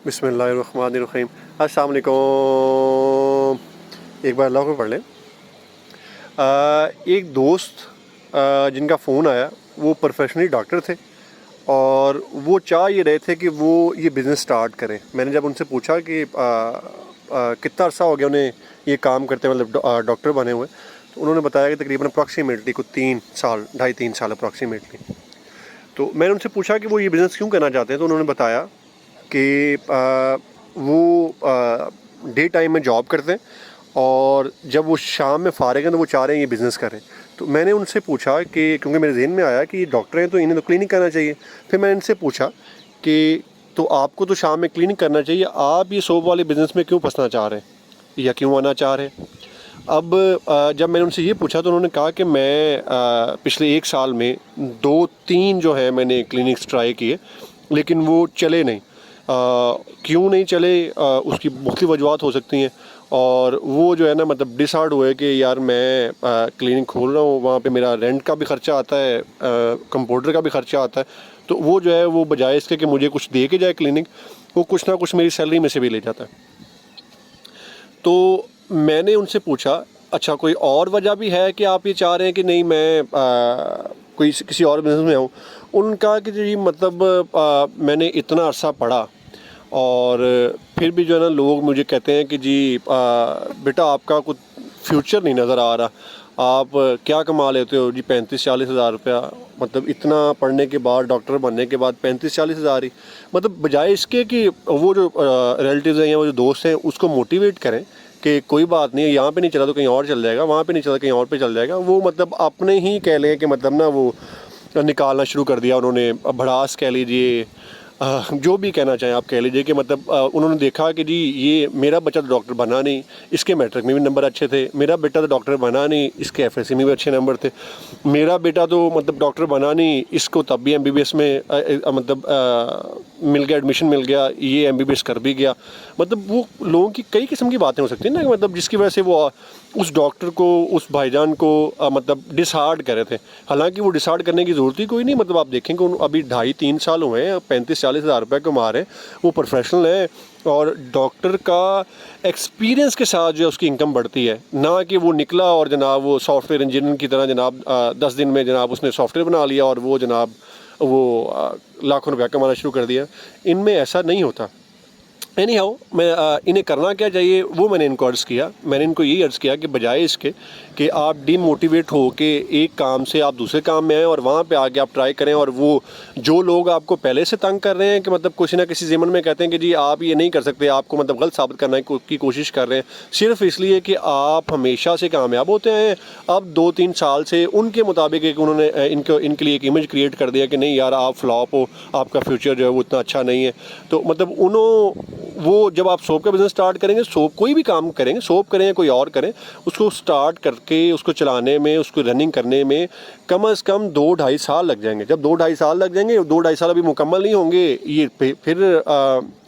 बिस्मिल्लाहिर्रहमानिर्रहीम। अस्सलाम वालेकुम। एक बार अल्लाह को पढ़ लें। एक दोस्त जिनका फ़ोन आया, वो प्रोफेशनली डॉक्टर थे और वो चाह ये रहे थे कि वो ये बिज़नेस स्टार्ट करें। मैंने जब उनसे पूछा कि कितना अर्सा हो गया उन्हें ये काम करते, मतलब डॉक्टर बने हुए, तो उन्होंने बताया कि तकरीबन अप्रॉक्सीमेटली कुछ 3 साल, 2.5-3 साल अप्रॉक्सीमेटली। तो मैंने उनसे पूछा कि वो ये बिज़नेस क्यों करना चाहते हैं, तो उन्होंने बताया कि वो डे टाइम में जॉब करते हैं और जब वो शाम में फ़ारिग हैं तो वो चाह रहे हैं ये बिज़नेस करें। तो मैंने उनसे पूछा कि क्योंकि मेरे ज़हन में आया कि ये डॉक्टर हैं तो इन्हें तो क्लिनिक करना चाहिए। फिर मैंने इनसे पूछा कि तो आपको तो शाम में क्लिनिक करना चाहिए, आप ये सोप वाले बिज़नेस में क्यों फंसना चाह रहे हैं या क्यों आना चाह रहे हैं? अब जब मैंने उनसे ये पूछा तो उन्होंने कहा कि मैं पिछले 1 साल में 2-3 जो है मैंने क्लिनिक्स ट्राई किए, लेकिन वो चले नहीं। क्यों नहीं चले, उसकी मुख्तलिफ़ वजूहात हो सकती हैं और वो जो है ना, मतलब डिसाइड हुए कि यार मैं क्लिनिक खोल रहा हूँ, वहाँ पे मेरा रेंट का भी ख़र्चा आता है, कंपाउंडर का भी ख़र्चा आता है। तो वो जो है वो बजाय इसके कि मुझे कुछ दे के जाए क्लिनिक, वो कुछ ना कुछ मेरी सैलरी में से भी ले जाता है। तो मैंने उनसे पूछा, अच्छा कोई और वजह भी है कि आप ये चाह रहे हैं कि नहीं मैं कोई किसी और बिज़नेस में आऊँ? उन्होंने कहा कि जी मतलब मैंने इतना अरसा पढ़ा और फिर भी जो है ना लोग मुझे कहते हैं कि जी बेटा आपका कुछ फ्यूचर नहीं नज़र आ रहा, आप क्या कमा लेते हो जी 35-40 हज़ार रुपया, मतलब इतना पढ़ने के बाद, डॉक्टर बनने के बाद 35-40 हज़ार ही, मतलब बजाय इसके कि वो जो रिलेटिव्स हैं या वो जो दोस्त हैं उसको मोटिवेट करें कि कोई बात नहीं है, यहाँ पे नहीं चला तो कहीं और चल जाएगा, वहाँ पे नहीं चला कहीं और पे चल जाएगा, वो मतलब अपने ही कह लें कि मतलब ना वो निकालना शुरू कर दिया उन्होंने, भड़ास कह लीजिए, जो भी कहना चाहें आप कह लीजिए कि मतलब उन्होंने देखा कि जी ये मेरा बच्चा तो डॉक्टर बना नहीं, इसके मैट्रिक में भी नंबर अच्छे थे, मेरा बेटा तो डॉक्टर बना नहीं, इसके एफएससी में भी अच्छे नंबर थे, मेरा बेटा तो मतलब डॉक्टर बना नहीं, इसको तब भी एमबीबीएस में मतलब मिल गया, एडमिशन मिल गया, ये एमबीबीएस कर भी गया। मतलब वो लोगों की कई किस्म की बातें हो सकती हैं ना, मतलब जिसकी वजह से वो उस डॉक्टर को, उस भाईजान को मतलब डिसहार्ड कर रहे थे। हालांकि वो डिसहार्ड करने की ज़रूरत ही कोई नहीं, मतलब आप देखेंगे अभी 2.5-3 साल हुए हैं, 35-40 हज़ार रुपये कमा रहे हैं, वो प्रोफेशनल है और डॉक्टर का एक्सपीरियंस के साथ जो है उसकी इनकम बढ़ती है, ना कि वो निकला और जनाब वो सॉफ्टवेयर इंजीनियर की तरह जनाब 10 दिन में जनाब उसने सॉफ्टवेयर बना लिया और वो जनाब वो लाखों रुपया कमाना शुरू कर दिया। इनमें ऐसा नहीं होता। एनी हाउ मैं इन्हें करना क्या चाहिए वो मैंने इनको अर्ज़ किया। मैंने इनको यही अर्ज़ किया कि बजाय इसके कि आप डीमोटिवेट हो के एक काम से आप दूसरे काम में आएँ और वहाँ पे आके आप ट्राई करें, और वो जो लोग आपको पहले से तंग कर रहे हैं कि मतलब किसी ना किसी ज़मन में कहते हैं कि जी आप ये नहीं कर सकते, आपको मतलब गलत साबित करने की कोशिश कर रहे हैं सिर्फ इसलिए कि आप हमेशा से कामयाब होते हैं। अब 2-3 साल से उनके मुताबिक एक उन्होंने इनके लिए एक इमेज क्रिएट कर दिया कि नहीं यार आप फ्लॉप हो, आपका फ्यूचर जो है वो इतना अच्छा नहीं है। तो मतलब वो जब आप सोप का बिज़नेस स्टार्ट करेंगे, सोप कोई भी काम करेंगे, सोप करें या कोई और करें, उसको स्टार्ट करके उसको चलाने में, उसको रनिंग करने में कम से कम 2-2.5 साल लग जाएंगे। जब 2-2.5 साल लग जाएंगे, 2-2.5 साल अभी मुकम्मल नहीं होंगे, ये फिर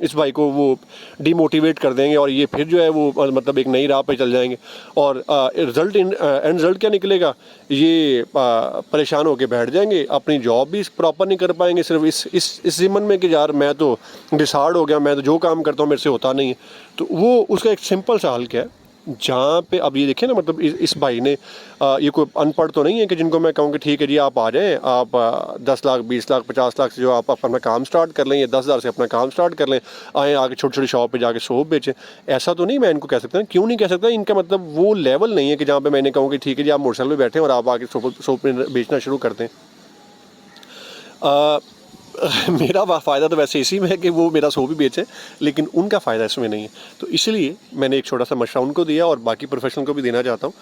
इस भाई को वो डीमोटिवेट कर देंगे और ये फिर जो है वो मतलब एक नई राह पे चल जाएंगे और रिज़ल्ट एंड रिज़ल्ट क्या निकलेगा, ये परेशान होकर बैठ जाएंगे, अपनी जॉब भी प्रॉपर नहीं कर पाएंगे, सिर्फ इस ज़िम्मन में कि यार मैं तो डिसहार्ड हो गया, मैं तो जो काम करता हूँ मेरे से होता नहीं है। तो वो उसका एक सिंपल सा हल क्या है, जहाँ पे अब ये देखिए ना, मतलब इस भाई ने ये कोई अनपढ़ तो नहीं है कि जिनको मैं कहूँ कि ठीक है जी आप आ जाएं, आप 10 लाख 20 लाख 50 लाख से जो आप अपना काम स्टार्ट कर लें या 10,000 से अपना काम स्टार्ट कर लें, आएँ आके छोटी छोटी शॉप पे जाके सोप बेचें। ऐसा तो नहीं मैं इनको कह सकता, क्यों नहीं कह सकता, इनका मतलब वो लेवल नहीं है कि जहाँ पे मैंने कहूँ कि ठीक है जी आप मोटरसाइकिल में बैठे और आप आके सोप में बेचना शुरू कर दें। मेरा फ़ायदा तो वैसे इसी में है कि वो मेरा सोप भी बेचे, लेकिन उनका फ़ायदा इसमें नहीं है। तो इसलिए मैंने एक छोटा सा मशवरा उनको दिया और बाकी प्रोफेशनल को भी देना चाहता हूँ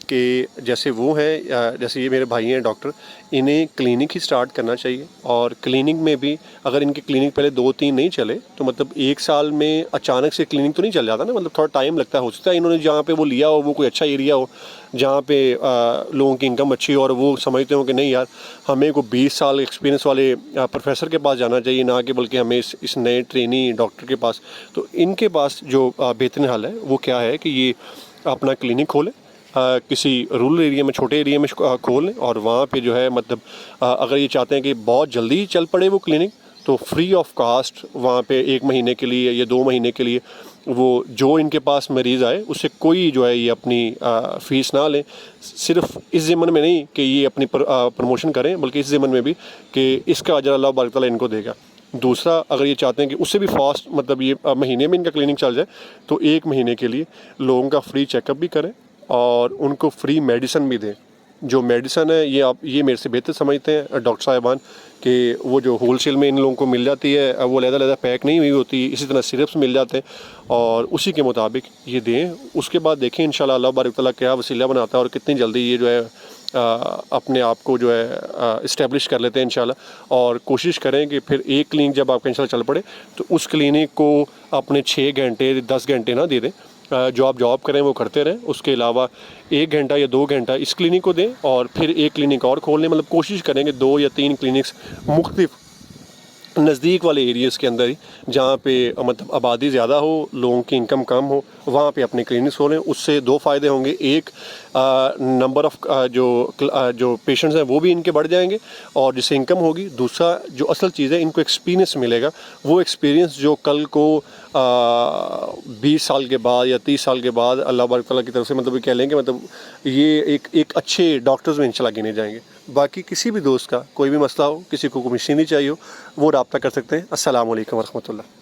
कि जैसे वो हैं, जैसे ये मेरे भाई हैं डॉक्टर, इन्हें क्लिनिक ही स्टार्ट करना चाहिए। और क्लिनिक में भी अगर इनके क्लिनिक पहले 2-3 नहीं चले तो मतलब 1 साल में अचानक से क्लिनिक तो नहीं चल जाता ना, मतलब थोड़ा टाइम लगता है। हो सकता है इन्होंने जहाँ पे वो लिया हो वो कोई अच्छा एरिया हो जहाँ पे लोगों की इनकम अच्छी हो और वो समझते हो कि नहीं यार हमें को 20 साल एक्सपीरियंस वाले प्रोफेसर के पास जाना चाहिए, ना कि बल्कि हमें इस नए ट्रेनी डॉक्टर के पास। तो इनके पास जो बेहतरीन हल है वो क्या है कि ये अपना क्लिनिक खोलें, किसी रूरल एरिया में, छोटे एरिया में खोल लें और वहाँ पे जो है मतलब अगर ये चाहते हैं कि बहुत जल्दी चल पड़े वो क्लिनिक, तो फ्री ऑफ कास्ट वहाँ पे 1 महीने के लिए या 2 महीने के लिए वो जो इनके पास मरीज़ आए उससे कोई जो है ये अपनी फ़ीस ना लें, सिर्फ इस ज़िम्मन में नहीं कि ये अपनी प्रमोशन करें, बल्कि इस ज़िम्मन में भी कि इसका अजर अल्लाह बारिक तआला इनको देगा। दूसरा, अगर ये चाहते हैं कि उससे भी फास्ट मतलब ये महीने में इनका क्लिनिक चल जाए, तो 1 महीने के लिए लोगों का फ्री चेकअप भी करें और उनको फ्री मेडिसिन भी दें। जो मेडिसिन है ये मेरे से बेहतर समझते हैं डॉक्टर साहिबान कि वो जो होलसेल में इन लोगों को मिल जाती है, वो अलग-अलग पैक नहीं हुई होती, इसी तरह सिरप्स मिल जाते हैं और उसी के मुताबिक ये दें। उसके बाद देखें इंशाल्लाह अल्लाह बारिक तआला क्या वसीला बनाता है और कितनी जल्दी ये जो है अपने आप को जो है इस्टेब्लिश कर लेते हैं इंशाल्लाह। और कोशिश करें कि फिर एक क्लिनिक जब आपका इंशाल्लाह चल पड़े तो उस क्लिनिक को अपने 6 घंटे 10 घंटे ना दे दें, जो आप जॉब करें वो करते रहें, उसके अलावा 1 घंटा या 2 घंटा इस क्लिनिक को दें और फिर एक क्लिनिक और खोल लें। मतलब कोशिश करेंगे 2 या 3 क्लिनिक्स मुख्तलिफ नज़दीक वाले एरियाज़ के अंदर ही, जहाँ पे मतलब आबादी ज़्यादा हो, लोगों की इनकम कम हो, वहाँ पे अपने क्लिनिक्स खोलें। उससे 2 फ़ायदे होंगे, एक नंबर ऑफ़ जो पेशेंट्स हैं वो भी इनके बढ़ जाएंगे और जिससे इनकम होगी। दूसरा, जो असल चीज़ है, इनको एक्सपीरियंस मिलेगा, वो एक्सपीरियंस जो कल को 20 साल के बाद या 30 साल के बाद अल्लाह बारिक तआला की तरफ से मतलब कह लेंगे, मतलब ये एक अच्छे डॉक्टर्स में इंशाल्लाह गिने जाएंगे। बाकी किसी भी दोस्त का कोई भी मसला हो, किसी को कोई मशीनरी चाहिए हो, वो रब्ता कर सकते हैं। अस्सलाम वालेकुम वरहमतुल्लाह।